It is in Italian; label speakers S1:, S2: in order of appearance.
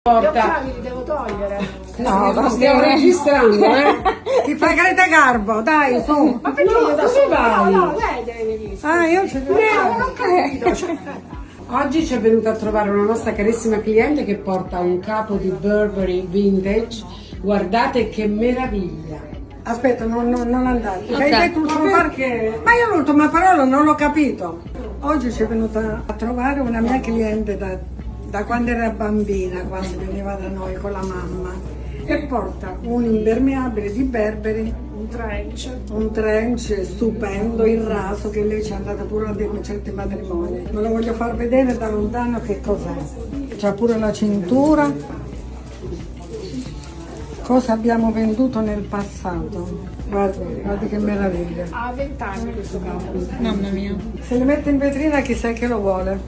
S1: Gli occhiali li devo togliere.
S2: No, va
S3: Stiamo
S2: bene.
S3: registrando,
S2: Ti fa Greta Garbo, dai, su.
S1: Ma perché io da
S3: dove
S1: sola?
S3: vai?
S1: No, lei deve venire.
S2: Ah, io ce l'ho.
S1: Non ho capito.
S3: Oggi ci è venuta a trovare una nostra carissima cliente che porta un capo di Burberry vintage. Guardate che meraviglia!
S2: Aspetta, non andate.
S3: Ok.
S2: Hai detto l'ultimo
S3: Ma
S2: par-
S3: perché?
S2: Ma io l'ultima parola non l'ho capito. Oggi ci è venuta a trovare una mia cliente da quando era bambina, quando veniva da noi con la mamma, e porta un impermeabile di Burberry, un trench stupendo, in raso, che lei ci è andata pure a dire in certi matrimoni. Me lo voglio far vedere da lontano che cos'è. C'ha pure la cintura. Cosa abbiamo venduto nel passato? Guardi che meraviglia.
S1: Ha 20 anni questo capo.
S2: Se li mette in vetrina chissà che lo vuole.